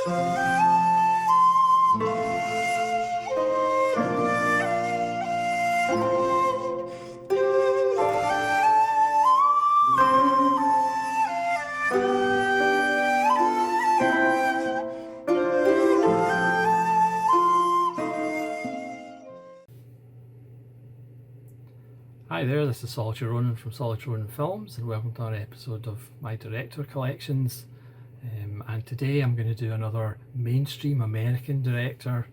Hi there, this is Solitary Ronin from Solitary Ronin Films, and welcome to another episode of my director collections. And today I'm going to do another mainstream American director.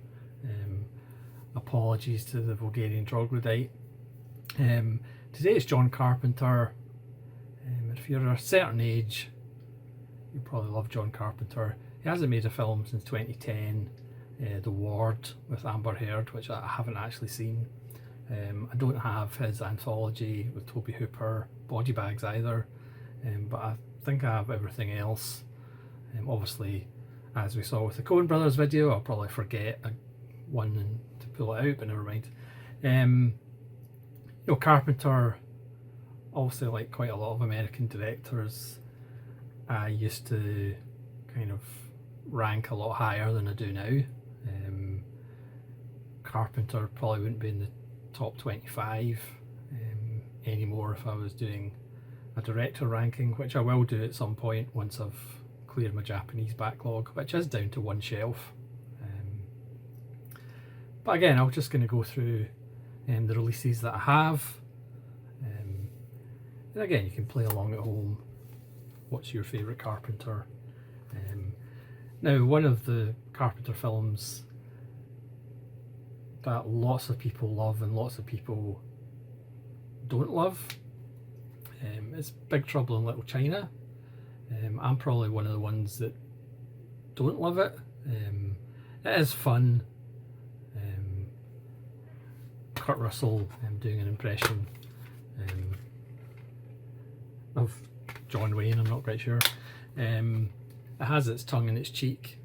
Apologies to the Bulgarian troglodyte. Today it's John Carpenter. If you're a certain age, you probably love John Carpenter. He hasn't made a film since 2010, The Ward with Amber Heard, which I haven't actually seen. I don't have his anthology with Toby Hooper, Body Bags either, but I think I have everything else. Obviously, as we saw with the Coen Brothers video, I'll probably forget one to pull it out, but never mind. Carpenter, obviously, like quite a lot of American directors, I used to kind of rank a lot higher than I do now. Carpenter probably wouldn't be in the top 25 anymore if I was doing a director ranking, which I will do at some point once I've cleared my Japanese backlog, which is down to one shelf. But again, I'm just going to go through the releases that I have, and again you can play along at home. What's your favourite Carpenter? Now, one of the Carpenter films that lots of people love and lots of people don't love is Big Trouble in Little China. I'm probably one of the ones that don't love it. It is fun. Kurt Russell doing an impression of John Wayne, I'm not quite sure. It has its tongue in its cheek.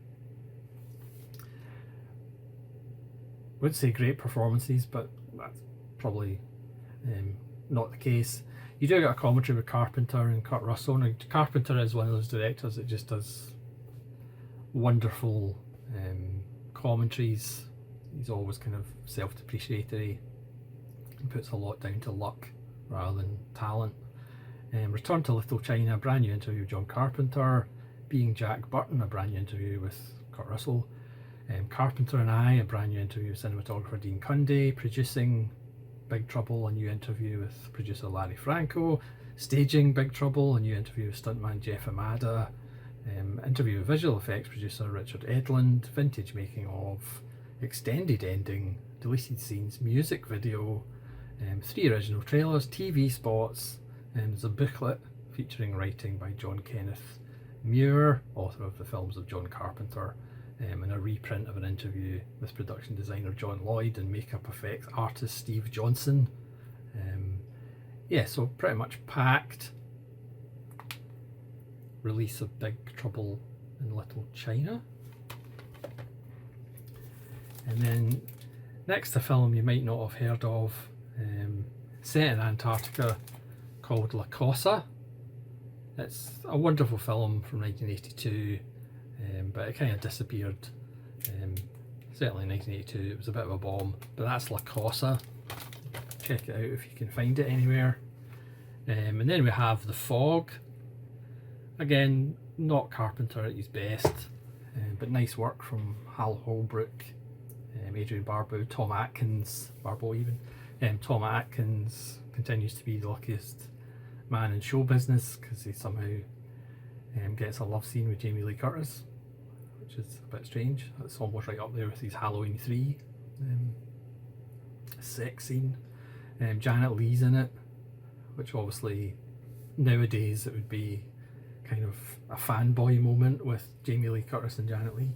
Would say great performances, but that's probably not the case. You do get a commentary with Carpenter and Kurt Russell, and Carpenter is one of those directors that just does wonderful commentaries. He's always kind of self-depreciatory and puts a lot down to luck rather than talent. Return to Little China, a brand new interview with John Carpenter. Being Jack Burton, a brand new interview with Kurt Russell. Carpenter and I, a brand new interview with cinematographer Dean Cundy. Producing Big Trouble, a new interview with producer Larry Franco. Staging Big Trouble, a new interview with stuntman Jeff Amada. Interview with visual effects producer Richard Edlund. Vintage making of, extended ending, deleted scenes, music video, 3 original trailers, TV spots. There's a booklet featuring writing by John Kenneth Muir, author of the films of John Carpenter. And a reprint of an interview with production designer John Lloyd and makeup effects artist Steve Johnson. So pretty much packed release of Big Trouble in Little China. And then next, a film you might not have heard of, set in Antarctica, called La Cosa. It's a wonderful film from 1982. But it kind of disappeared. Certainly in 1982 it was a bit of a bomb, but that's La Cosa. Check it out if you can find it anywhere. And then we have The Fog. Again, not Carpenter at his best, but nice work from Hal Holbrook, Adrian Barbeau, Tom Atkins, Tom Atkins continues to be the luckiest man in show business because he somehow gets a love scene with Jamie Lee Curtis, which is a bit strange. It's almost right up there with his Halloween 3 sex scene. Janet Leigh's in it, which obviously nowadays it would be kind of a fanboy moment with Jamie Lee Curtis and Janet Leigh.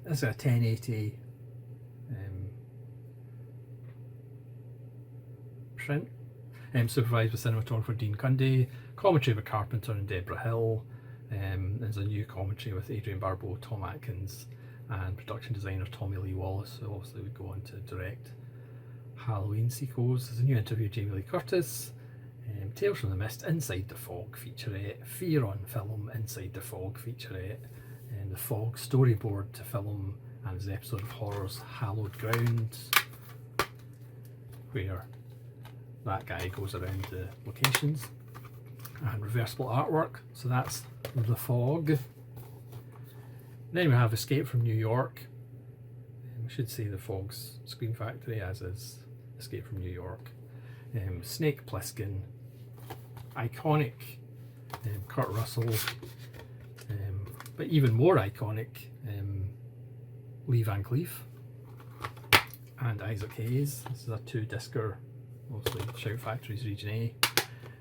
This is a 1080 print. Supervised with cinematographer Dean Cundy, commentary with Carpenter and Deborah Hill. There's a new commentary with Adrian Barbeau, Tom Atkins, and production designer Tommy Lee Wallace, who obviously would go on to direct Halloween sequels. There's a new interview with Jamie Lee Curtis, Tales from the Mist, Inside the Fog featurette, Fear on Film, Inside the Fog featurette, and the Fog storyboard to film, and there's an episode of Horror's Hallowed Ground where that guy goes around the locations, and reversible artwork, so that's the Fog. Then we have Escape from New York. We should say the Fog's Screen Factory, as is Escape from New York. Snake Plissken, iconic Kurt Russell, but even more iconic Lee Van Cleef and Isaac Hayes. This is a two-discer, mostly Shout Factory's Region A.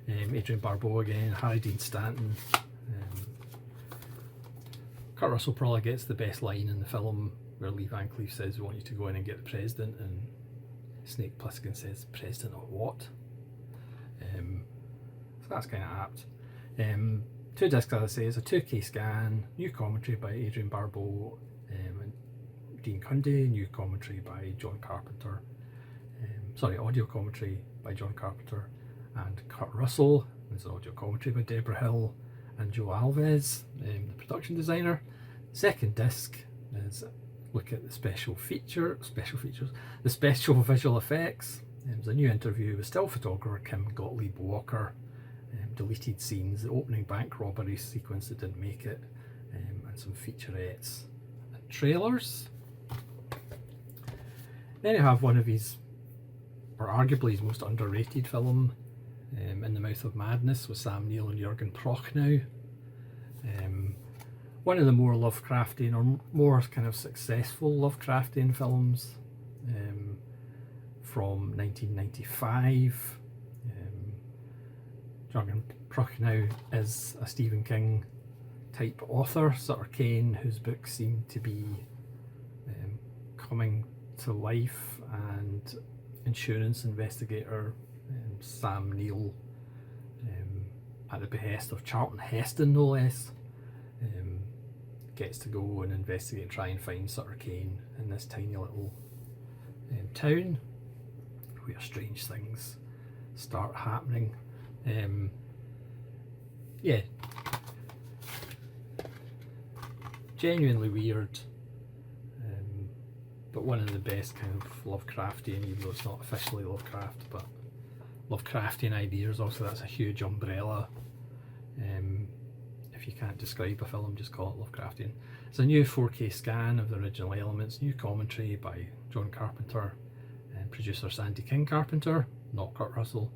Adrian Barbeau again, Harry Dean Stanton. Kurt Russell probably gets the best line in the film, where Lee Van Cleef says, "We want you to go in and get the president," and Snake Plissken says, "President of what?" So that's kind of apt. Two discs, as I say, is a 2K scan, new commentary by Adrian Barbeau and Dean Cundy, new commentary by John Carpenter. Audio commentary by John Carpenter and Kurt Russell. There's an audio commentary by Deborah Hill and Joe Alves, the production designer. Second disc is look at the special features, the special visual effects. There's a new interview with still photographer Kim Gottlieb Walker, deleted scenes, the opening bank robbery sequence that didn't make it, and some featurettes and trailers. Then you have one of his, or arguably his most underrated film, In the Mouth of Madness, with Sam Neill and Jürgen Prochnow. One of the more Lovecraftian, or more kind of successful Lovecraftian films from 1995. Jürgen Prochnow is a Stephen King type author, Sutter Kane, whose books seem to be coming to life, and insurance investigator Sam Neill, at the behest of Charlton Heston no less, gets to go and investigate and try and find Sutter Kane in this tiny little town where strange things start happening. Yeah, genuinely weird, but one of the best kind of Lovecraftian, even though it's not officially Lovecraft, but Lovecraftian ideas. Also, that's a huge umbrella. If you can't describe a film, just call it Lovecraftian. It's a new 4K scan of the original elements, new commentary by John Carpenter and producer Sandy King Carpenter, not Kurt Russell.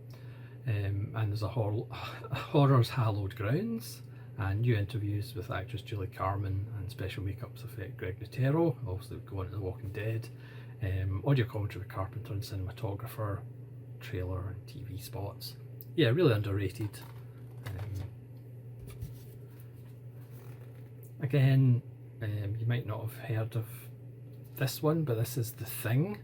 And there's a Horror's Hallowed Grounds, and new interviews with actress Julie Carmen and special makeups effect Greg Nutero, obviously going to The Walking Dead. Audio commentary with Carpenter and cinematographer, trailer and TV spots. Yeah, really underrated. Again, you might not have heard of this one, but this is The Thing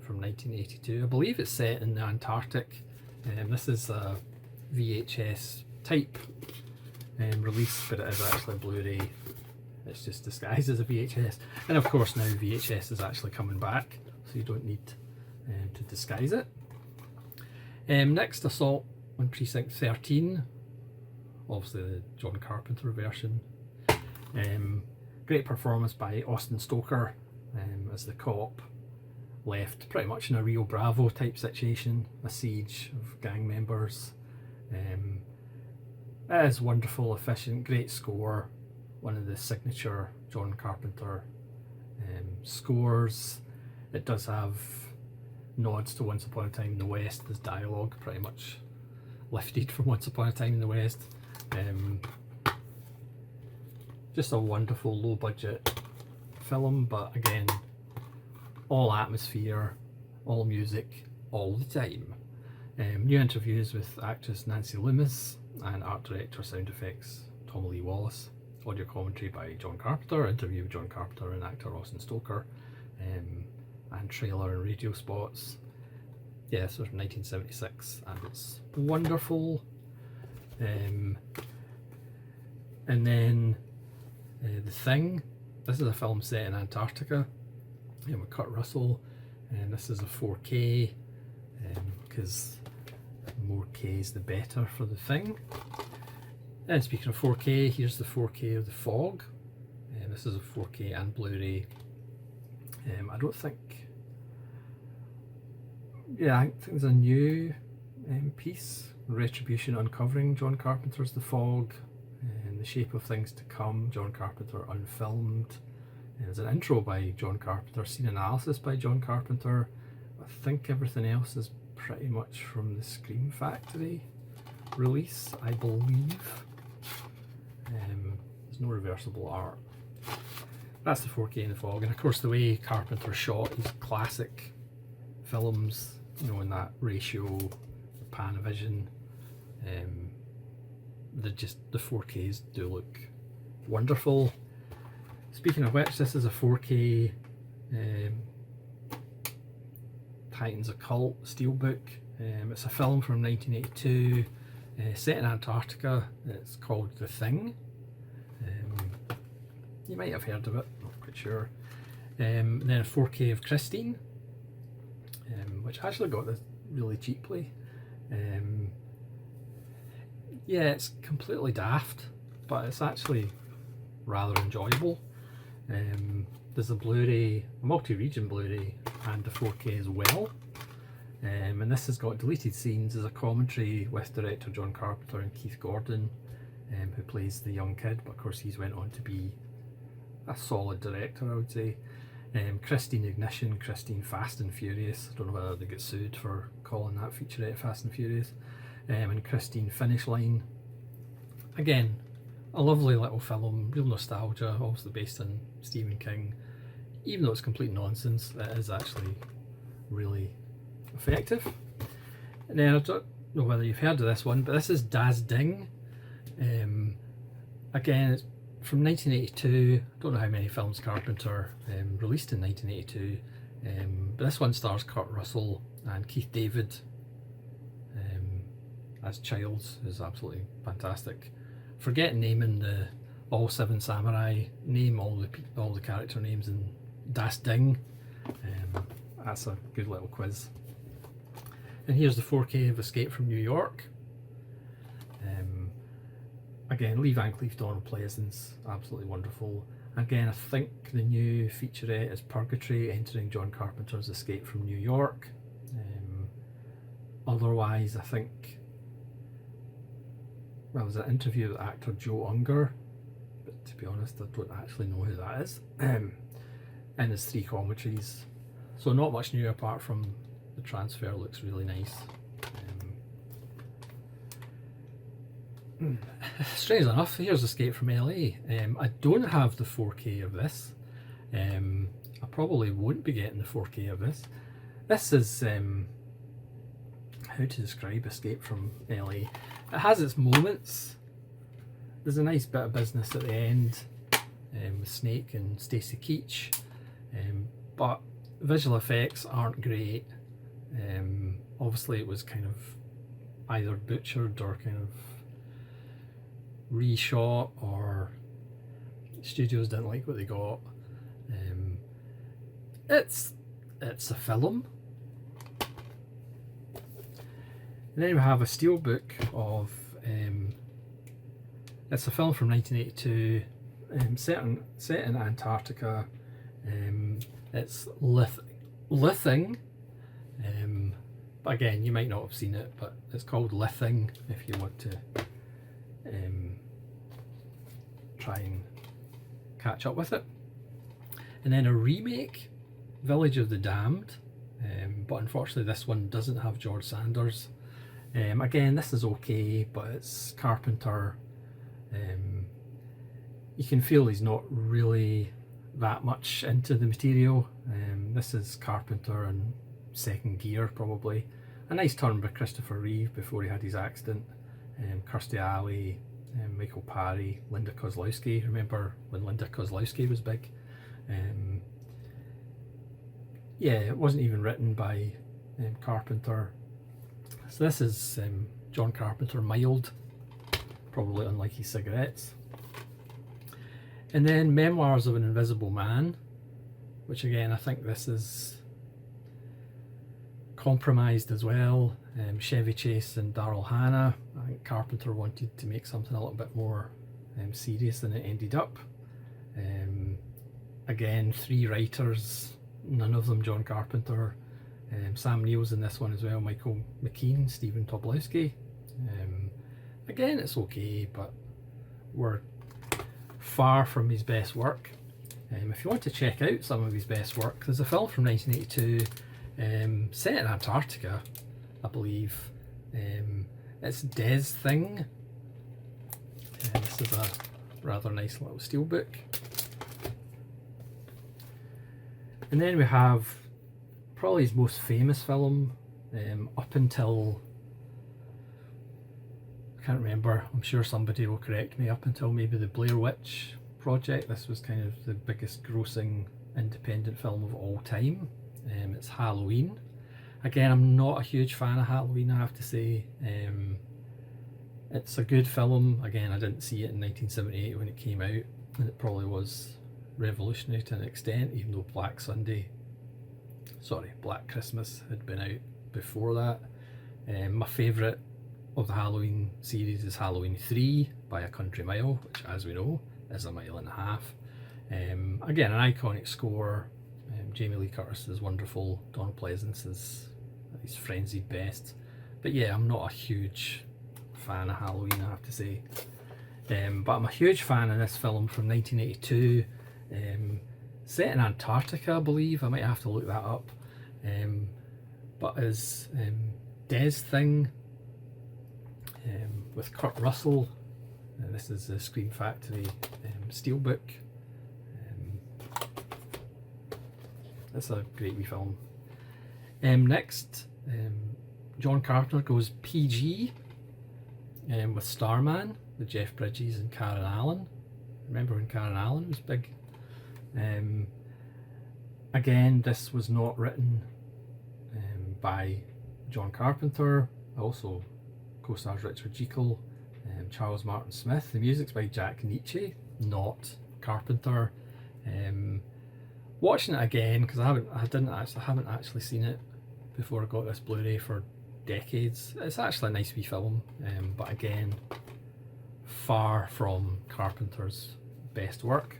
from 1982. I believe it's set in the Antarctic. This is a VHS type release, but it is actually Blu-ray. It's just disguised as a VHS, and of course now VHS is actually coming back, so you don't need to disguise it. Next, Assault on Precinct 13, obviously the John Carpenter version. Great performance by Austin Stoker as the cop, left pretty much in a Rio Bravo type situation, a siege of gang members. It is wonderful, efficient, great score, one of the signature John Carpenter scores. It does have nods to Once Upon a Time in the West. There's dialogue pretty much lifted from Once Upon a Time in the West. Just a wonderful low budget film, but again, all atmosphere, all music, all the time. New interviews with actress Nancy Loomis and art director sound effects Tom Lee Wallace. Audio commentary by John Carpenter, interview with John Carpenter and actor Austin Stoker, and trailer and radio spots. Yeah, this was from 1976, and it's wonderful. And then The Thing. This is a film set in Antarctica with Kurt Russell, and this is a 4K because The more Ks the better for the thing. And speaking of 4K, here's the 4K of the Fog. This is a 4K and Blu-ray. I don't think... Yeah, I think there's a new piece, Retribution Uncovering John Carpenter's The Fog, and The Shape of Things to Come, John Carpenter Unfilmed. There's an intro by John Carpenter, scene analysis by John Carpenter. I think everything else is pretty much from the Scream Factory release, I believe. There's no reversible art. That's the 4K in the Fog, and of course the way Carpenter shot his classic films, you know, in that ratio, the Panavision, the 4Ks do look wonderful. Speaking of which, this is a 4K Titans Occult Steelbook. It's a film from 1982, set in Antarctica. It's called The Thing. You might have heard of it, not quite sure. And then a 4K of Christine, which I actually got this really cheaply. Yeah, it's completely daft, but it's actually rather enjoyable. There's a Blu-ray, a multi-region Blu-ray, and a 4K as well. And this has got deleted scenes as a commentary with director John Carpenter and Keith Gordon, who plays the young kid, but of course he's went on to be a solid director, I would say. Christine Ignition, Christine Fast and Furious, I don't know whether they get sued for calling that featurette Fast and Furious, and Christine Finish Line. Again, a lovely little film, real nostalgia, obviously based on Stephen King. Even though it's complete nonsense, it is actually really effective. And then I don't know whether you've heard of this one, but this is Das Ding. Again, it's from 1982. I don't know how many films Carpenter released in 1982, but this one stars Kurt Russell and Keith David as Childs, who's absolutely fantastic. Forget naming the all 7 samurai, name all the character names in Das Ding. That's a good little quiz. And here's the 4K of Escape from New York. Again, Lee Van Cleef Donald Pleasance, absolutely wonderful. Again, I think the new featurette is Purgatory, entering John Carpenter's Escape from New York. Otherwise, I think, well, there's an interview with actor Joe Unger, but to be honest, I don't actually know who that is. And there's 3 commentaries, so not much new apart from the transfer looks really nice. Strange enough, here's Escape from LA. I don't have the 4K of this. I probably won't be getting the 4K of this. This is, how to describe Escape from LA. It has its moments. There's a nice bit of business at the end with Snake and Stacy Keach, but visual effects aren't great. Obviously it was kind of either butchered or kind of reshot, or studios didn't like what they got. It's a film. And then we have a steelbook of it's a film from 1982, set in Antarctica. It's Lithing, but again, you might not have seen it, but it's called Lithing if you want to try and catch up with it. And then a remake, Village of the Damned, but unfortunately this one doesn't have George Sanders. Again, this is okay, but it's Carpenter. You can feel he's not really that much into the material. This is Carpenter in second gear, probably. A nice turn by Christopher Reeve before he had his accident. Kirstie Alley, Michael Parry, Linda Kozlowski. Remember when Linda Kozlowski was big? Yeah, it wasn't even written by Carpenter. So this is John Carpenter mild, probably unlike his cigarettes. And then Memoirs of an Invisible Man, which again I think this is compromised as well. Chevy Chase and Daryl Hannah. I think Carpenter wanted to make something a little bit more serious than it ended up. Again, 3 writers, none of them John Carpenter. Sam Neill's in this one as well, Michael McKean, Stephen Tobolowsky. Again, it's okay, but we're far from his best work. If you want to check out some of his best work, there's a film from 1982 set in Antarctica, I believe. It's Des Thing. This is a rather nice little steelbook. And then we have probably his most famous film, up until, I can't remember, I'm sure somebody will correct me, up until maybe the Blair Witch Project. This was kind of the biggest grossing independent film of all time. It's Halloween. Again, I'm not a huge fan of Halloween, I have to say. It's a good film. Again, I didn't see it in 1978 when it came out, and it probably was revolutionary to an extent, even though Black Christmas had been out before that. My favourite of the Halloween series is Halloween 3 by a country mile, which, as we know, is a mile and a half. Again, an iconic score. Jamie Lee Curtis is wonderful. Donald Pleasance is at his frenzied best. But yeah, I'm not a huge fan of Halloween, I have to say. But I'm a huge fan of this film from 1982. Set in Antarctica, I believe. I might have to look that up. But is Des Thing with Kurt Russell. This is the Scream Factory steelbook. It's a great wee film. Next, John Carpenter goes PG with Starman, with Jeff Bridges and Karen Allen. Remember when Karen Allen was big? Again, this was not written by John Carpenter. Also co-stars Richard Jekyll, Charles Martin Smith. The music's by Jack Nitzsche, not Carpenter. Watching it again, because I haven't actually seen it before I got this Blu-ray for decades. It's actually a nice wee film, but again, far from Carpenter's best work.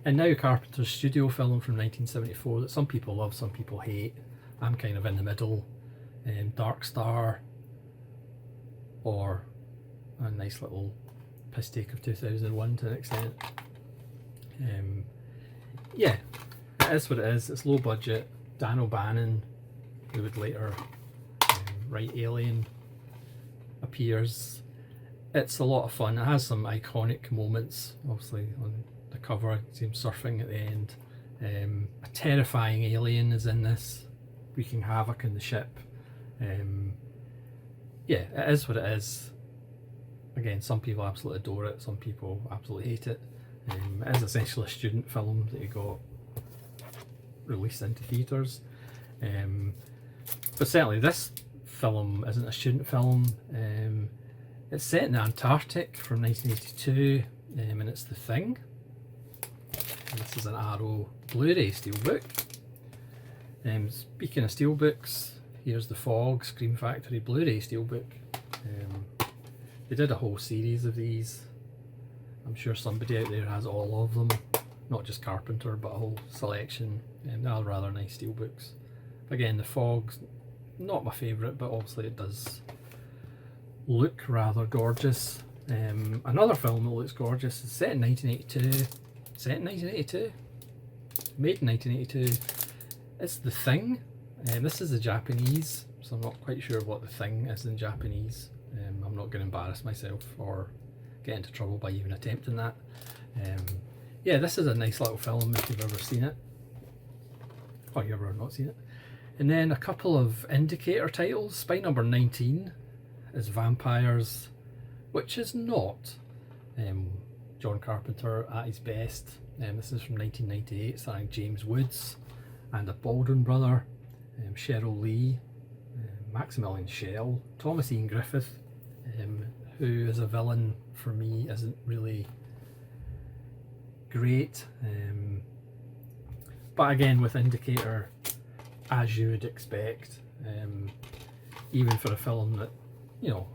And now Carpenter's studio film from 1974 that some people love, some people hate. I'm kind of in the middle. Dark Star, or a nice little piss take of 2001 to an extent. Yeah, it is what it is. It's low budget. Dan O'Bannon, who would later write Alien, appears. It's a lot of fun. It has some iconic moments, obviously on the cover. I see him surfing at the end. A terrifying alien is in this, wreaking havoc in the ship. Yeah, it is what it is. Again, some people absolutely adore it, some people absolutely hate it. It is essentially a student film that you got released into theatres. But certainly this film isn't a student film. It's set in the Antarctic from 1982, and it's The Thing. And this is an Arrow Blu-ray steelbook. Speaking of steelbooks, here's The Fog Scream Factory Blu-ray steelbook. They did a whole series of these. I'm sure somebody out there has all of them, not just Carpenter, but a whole selection. They are rather nice steelbooks. Again, The Fog's not my favourite, but obviously it does look rather gorgeous. Another film that looks gorgeous is set in 1982. Set in 1982? Made in 1982. It's The Thing. This is the Japanese, so I'm not quite sure what The Thing is in Japanese. I'm not going to embarrass myself or get into trouble by even attempting that. Yeah, this is a nice little film if you've ever seen it. Or you've ever not seen it. And then a couple of indicator titles. Spy number 19 is Vampires, which is not John Carpenter at his best. This is from 1998, starring James Woods and a Baldwin brother, Cheryl Lee, Maximilian Schell, Thomas Ian Griffith, who as a villain for me isn't really great. But again, with Indicator, as you would expect, even for a film that, you know,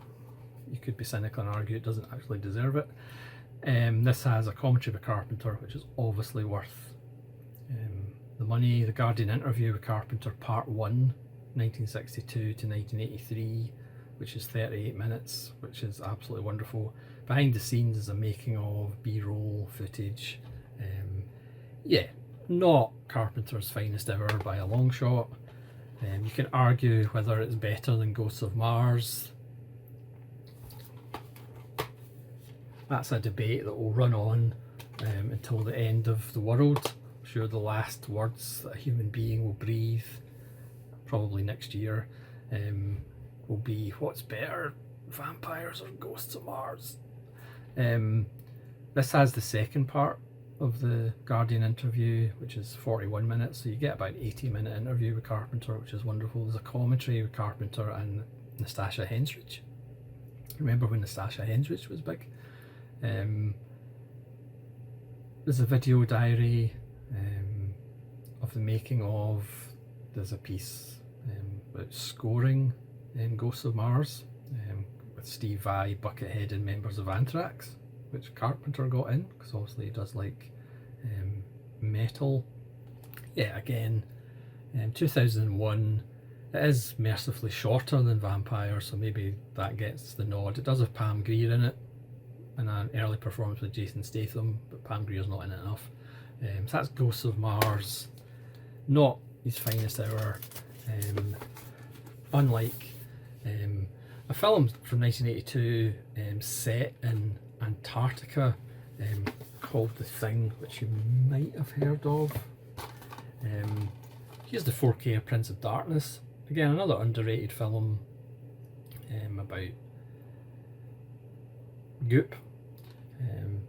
you could be cynical and argue it doesn't actually deserve it. This has a commentary by Carpenter, which is obviously worth the money. The Guardian interview with Carpenter, part 1, 1962 to 1983, which is 38 minutes, which is absolutely wonderful. Behind the scenes is a making of, B-roll footage. Yeah, not Carpenter's finest ever by a long shot. You can argue whether it's better than Ghosts of Mars. That's a debate that will run on until the end of the world. I'm sure the last words that a human being will breathe, probably next year, will be, what's better, vampires or Ghosts of Mars? This has the second part of the Guardian interview, which is 41 minutes, so you get about an 80-minute interview with Carpenter, which is wonderful. There's a commentary with Carpenter and Nastasia Henstridge. Remember when Nastasia Henstridge was big? There's a video diary of the making of. There's a piece about scoring in Ghosts of Mars with Steve Vai, Buckethead and members of Anthrax, which Carpenter got in because obviously he does like metal. Yeah, again, 2001. It is mercifully shorter than Vampire, so maybe that gets the nod. It does have Pam Grier in it, and an early performance with Jason Statham, but Pam Grier's not in it enough. So that's Ghosts of Mars, not his finest hour. Unlike a film from 1982 set in Antarctica called The Thing, which you might have heard of. Here's the 4K of Prince of Darkness. Again, another underrated film about Goop.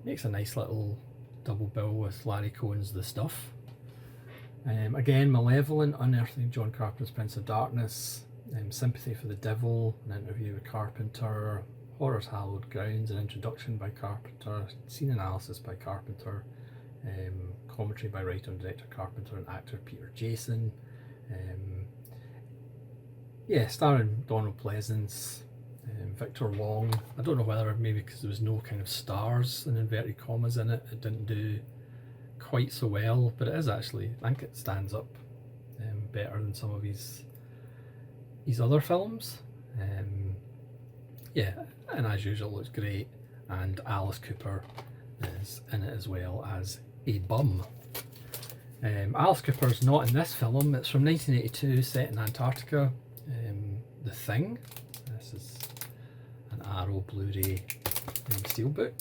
Makes a nice little double bill with Larry Cohen's The Stuff. Again, Malevolent, unearthing John Carpenter's Prince of Darkness. Sympathy for the Devil, an interview with Carpenter. Horror's Hallowed Grounds, an introduction by Carpenter. Scene analysis by Carpenter. Commentary by writer and director Carpenter and actor Peter Jason. Yeah, starring Donald Pleasance, Victor Wong. I don't know whether maybe because there was no kind of stars and inverted commas in it, it didn't do quite so well, but it is actually, I think it stands up better than some of his other films. Yeah, and as usual, looks great, and Alice Cooper is in it as well as a bum. Alice Cooper's not in this film. It's from 1982, set in Antarctica. The Thing. This is an Arrow Blu-ray steelbook.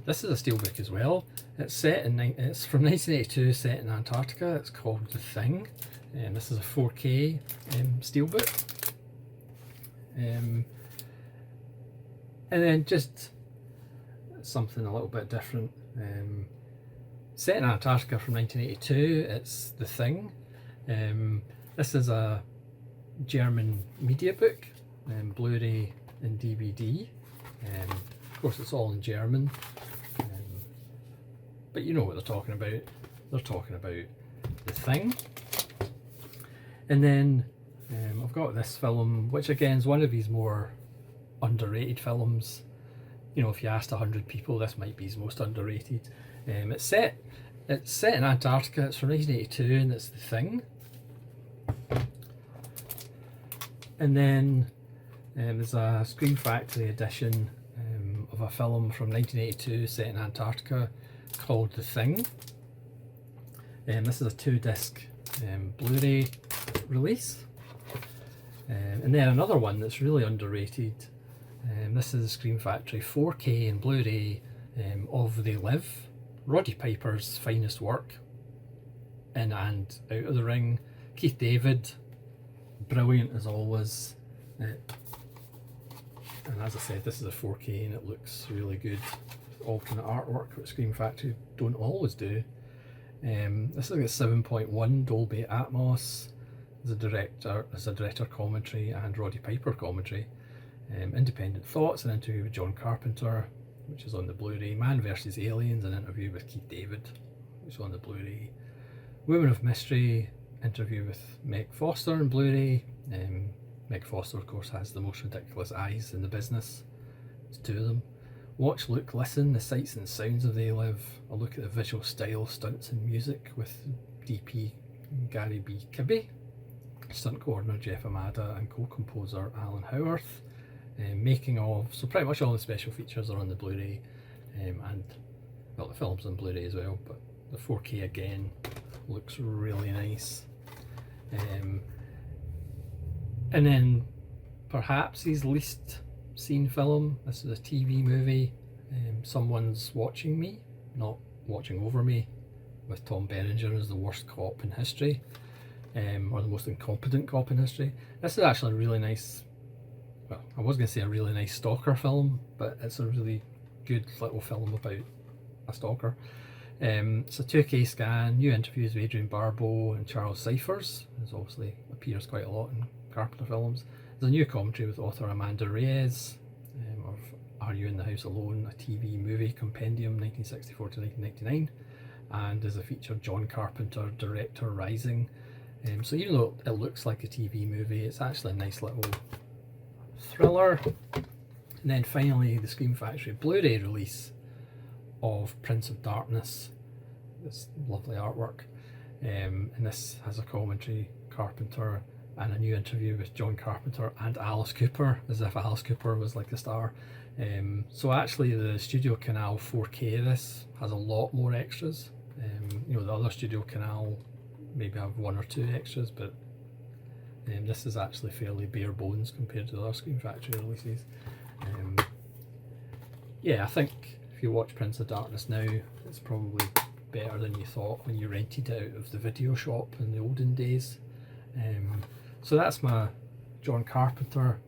This is a steelbook as well. It's from 1982, set in Antarctica. It's called The Thing. This is a 4K steelbook. And then just something a little bit different. Set in Antarctica from 1982, it's The Thing. This is a German media book, Blu-ray and DVD. Of course, it's all in German, but you know what they're talking about. They're talking about The Thing. And then I've got this film, which again is one of his more underrated films. You know, if you asked 100 people, this might be his most underrated. It's set in Antarctica. It's from 1982, and it's The Thing. And then there's a Screen Factory edition of a film from 1982 set in Antarctica called The Thing. This is a 2-disc Blu-ray release. And then another one that's really underrated. This is Screen Factory 4K and Blu-ray of They Live, Roddy Piper's finest work, in and out of the ring. Keith David, brilliant as always. And as I said, this is a 4K and it looks really good. Alternate artwork, which Screen Factory don't always do. This is like a 7.1 Dolby Atmos. There's a director commentary and Roddy Piper commentary. Independent Thoughts, an interview with John Carpenter, which is on the Blu-ray. Man vs. Aliens, an interview with Keith David, which is on the Blu-ray. Women of Mystery, interview with Meg Foster on Blu-ray. Meg Foster, of course, has the most ridiculous eyes in the business. There's two of them. Watch, Look, Listen, the sights and sounds of They Live. A look at the visual style, stunts and music with DP Gary B. Kibbe, stunt coordinator Jeff Amada and co-composer Alan Howarth. Making of, so pretty much all the special features are on the Blu-ray, and well, the film's on Blu-ray as well, but the 4K again looks really nice. And then perhaps his least seen film, this is a TV movie, Someone's Watching Me, Not Watching Over Me, with Tom Berenger as the worst cop in history, or the most incompetent cop in history. This is actually a really nice, well, I was going to say a really nice stalker film, but it's a really good little film about a stalker. It's a 2K scan, new interviews with Adrian Barbeau and Charles Cyphers, who obviously appears quite a lot in Carpenter films. There's a new commentary with author Amanda Reyes, of Are You in the House Alone, a TV movie compendium 1964 to 1999, and there's a feature John Carpenter, director Rising. So even though it looks like a TV movie, it's actually a nice little thriller. And then finally the Scream Factory Blu-ray release of Prince of Darkness, this lovely artwork, and this has a commentary, Carpenter, and a new interview with John Carpenter and Alice Cooper, as if Alice Cooper was like a star. So actually the Studio Canal 4K of this has a lot more extras. You know, the other Studio Canal maybe have one or two extras, but this is actually fairly bare bones compared to the other Scream Factory releases. Yeah, I think if you watch Prince of Darkness now, it's probably better than you thought when you rented it out of the video shop in the olden days. So that's my John Carpenter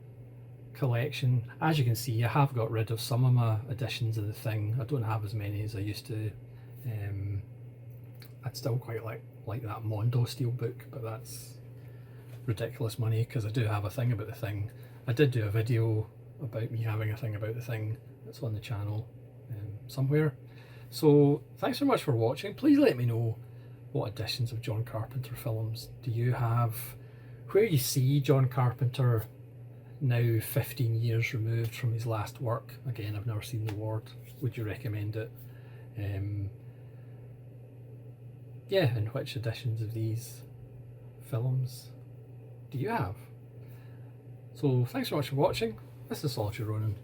collection. As you can see, I have got rid of some of my editions of The Thing. I don't have as many as I used to. I'd still quite like that Mondo steelbook, but that's ridiculous money because I do have a thing about The Thing. I did do a video about me having a thing about The Thing that's on the channel somewhere. So thanks so much for watching. Please let me know what editions of John Carpenter films do you have, where you see John Carpenter now 15 years removed from his last work. Again, I've never seen The Ward. Would you recommend it? Yeah, and which editions of these films do you have? So thanks so much for watching. This is Solitary Ronin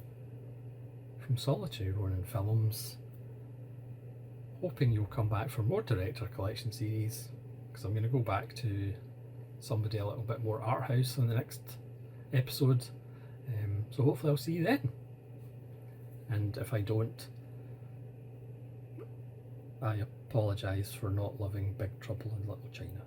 from Solitary Ronin Films. Hoping you'll come back for more director collection series, because I'm going to go back to somebody a little bit more art house in the next episode. So hopefully I'll see you then. And if I don't, I apologise for not loving Big Trouble in Little China.